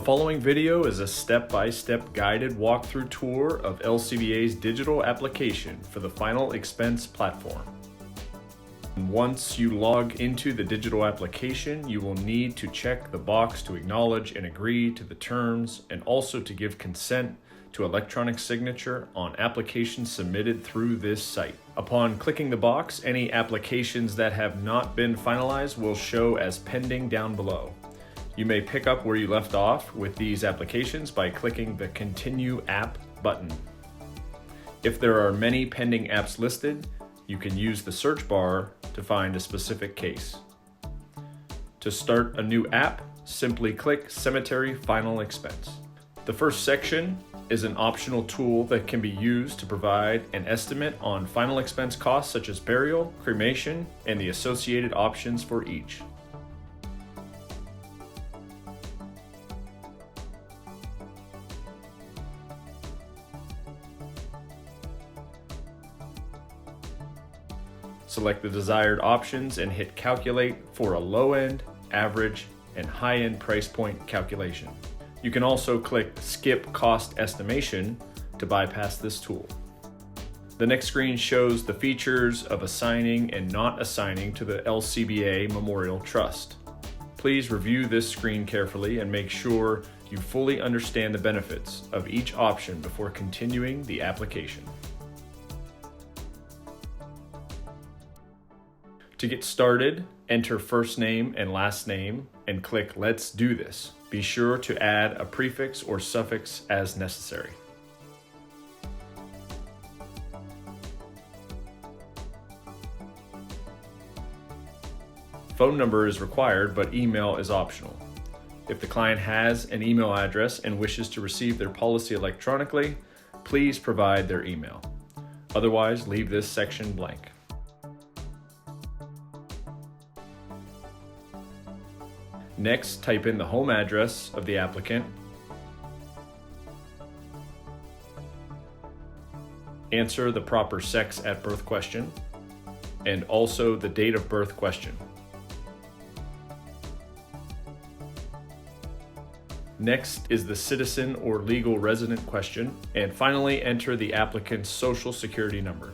following video is a step-by-step guided walkthrough tour of LCBA's digital application for the final expense platform. Once you log into the digital application, you will need to check the box to acknowledge and agree to the terms and also to give consent to electronic signature on applications submitted through this site. Upon clicking the box, any applications that have not been finalized will show as pending down below. You may pick up where you left off with these applications by clicking the Continue App button. If there are many pending apps listed, you can use the search bar to find a specific case. To start a new app, simply click Cemetery Final Expense. The first section is an optional tool that can be used to provide an estimate on final expense costs such as burial, cremation, and the associated options for each. Select the desired options and hit Calculate for a low-end, average, and high-end price point calculation. You can also click Skip Cost Estimation to bypass this tool. The next screen shows the features of assigning and not assigning to the LCBA Memorial Trust. Please review this screen carefully and make sure you fully understand the benefits of each option before continuing the application. To get started, enter first name and last name and click Let's Do This. Be sure to add a prefix or suffix as necessary. Phone number is required, but email is optional. If the client has an email address and wishes to receive their policy electronically, please provide their email. Otherwise, leave this section blank. Next, type in the home address of the applicant, answer the proper sex at birth question, and also the date of birth question. Next is the citizen or legal resident question, and finally enter the applicant's social security number.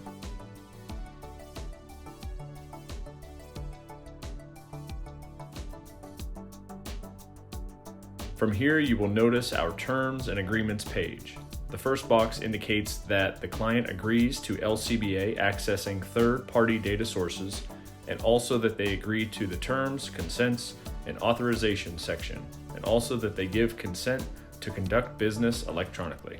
From here, you will notice our Terms and Agreements page. The first box indicates that the client agrees to LCBA accessing third-party data sources and also that they agree to the terms, consents, and authorization section, and also that they give consent to conduct business electronically.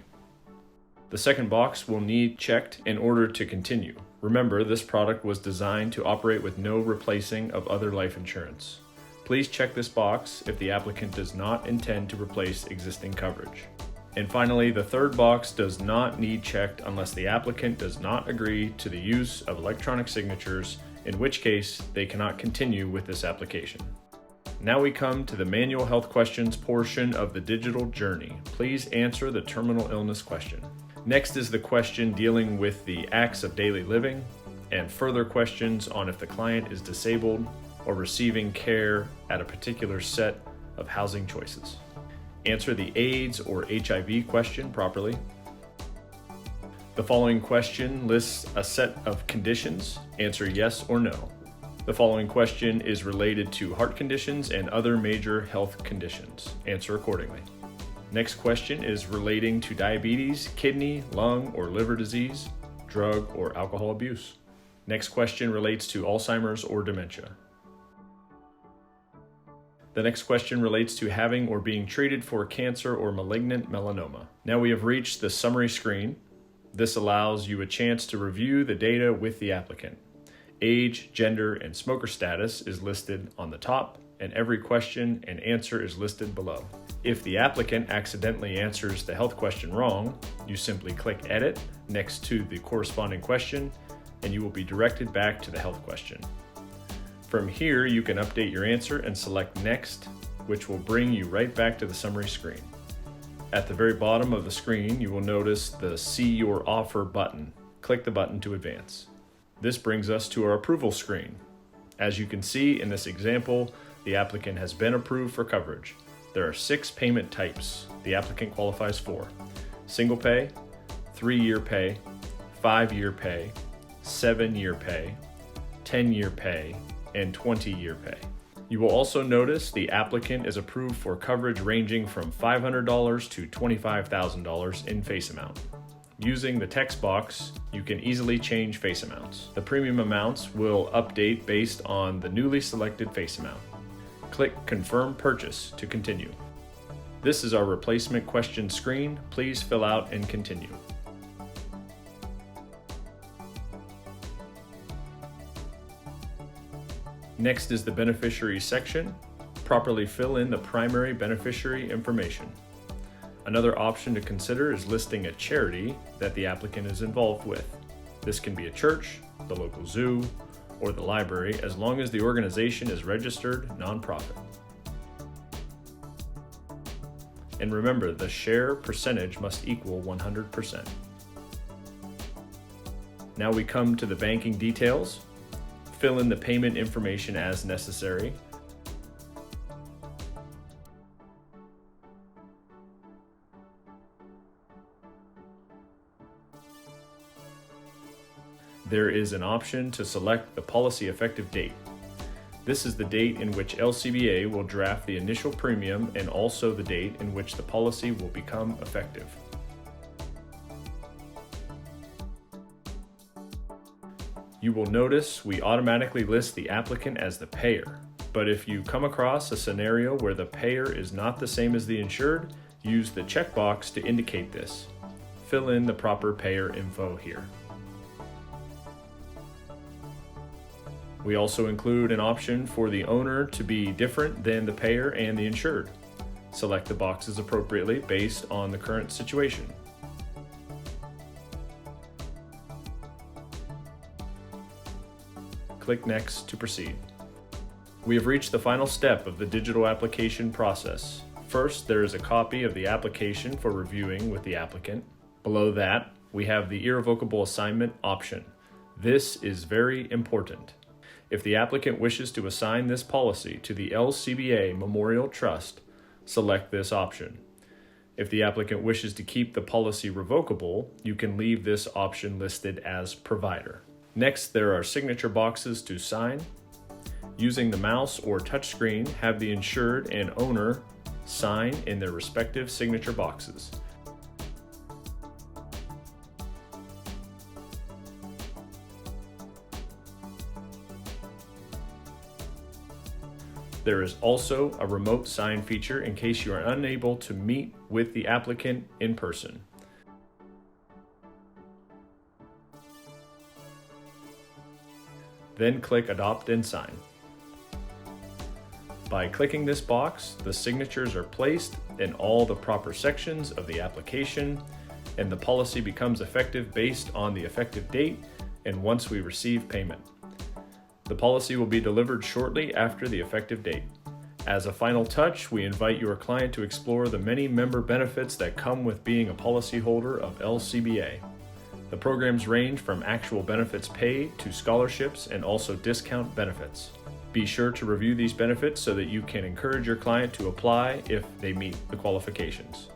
The second box will need checked in order to continue. Remember, this product was designed to operate with no replacing of other life insurance. Please check this box if the applicant does not intend to replace existing coverage. And finally, the third box does not need checked unless the applicant does not agree to the use of electronic signatures, in which case they cannot continue with this application. Now we come to the manual health questions portion of the digital journey. Please answer the terminal illness question. Next is the question dealing with the acts of daily living and further questions on if the client is disabled or receiving care at a particular set of housing choices. Answer the AIDS or HIV question properly. The following question lists a set of conditions. Answer yes or no. The following question is related to heart conditions and other major health conditions. Answer accordingly. Next question is relating to diabetes, kidney, lung, or liver disease, drug or alcohol abuse. Next question relates to Alzheimer's or dementia. The next question relates to having or being treated for cancer or malignant melanoma. Now we have reached the summary screen. This allows you a chance to review the data with the applicant. Age, gender, and smoker status is listed on the top, and every question and answer is listed below. If the applicant accidentally answers the health question wrong, you simply click Edit next to the corresponding question, and you will be directed back to the health question. From here, you can update your answer and select Next, which will bring you right back to the summary screen. At the very bottom of the screen, you will notice the See Your Offer button. Click the button to advance. This brings us to our approval screen. As you can see in this example, the applicant has been approved for coverage. there are 6 payment types the applicant qualifies for: single pay, 3-year pay, 5-year pay, 7-year pay, 10-year pay, and 20-year pay. You will also notice the applicant is approved for coverage ranging from $500 to $25,000 in face amount. Using the text box, you can easily change face amounts. The premium amounts will update based on the newly selected face amount. Click Confirm Purchase to continue. This is our replacement question screen. Please fill out and continue. Next is the beneficiary section. Properly fill in the primary beneficiary information. Another option to consider is listing a charity that the applicant is involved with. This can be a church, the local zoo, or the library, as long as the organization is registered nonprofit. And remember, the share percentage must equal 100%. Now we come to the banking details. Fill in the payment information as necessary. There is an option to select the policy effective date. This is the date in which LCBA will draft the initial premium and also the date in which the policy will become effective. You will notice we automatically list the applicant as the payer, but if you come across a scenario where the payer is not the same as the insured, use the checkbox to indicate this. Fill in the proper payer info here. We also include an option for the owner to be different than the payer and the insured. Select the boxes appropriately based on the current situation. Click Next to proceed. We have reached the final step of the digital application process. First, there is a copy of the application for reviewing with the applicant. Below that, we have the irrevocable assignment option. This is very important. If the applicant wishes to assign this policy to the LCBA Memorial Trust, select this option. If the applicant wishes to keep the policy revocable, you can leave this option listed as provider. Next, there are signature boxes to sign. Using the mouse or touchscreen, have the insured and owner sign in their respective signature boxes. There is also a remote sign feature in case you are unable to meet with the applicant in person. Then click Adopt and Sign. By clicking this box, the signatures are placed in all the proper sections of the application, and the policy becomes effective based on the effective date and once we receive payment. The policy will be delivered shortly after the effective date. As a final touch, we invite your client to explore the many member benefits that come with being a policyholder of LCBA. The programs range from actual benefits paid to scholarships and also discount benefits. Be sure to review these benefits so that you can encourage your client to apply if they meet the qualifications.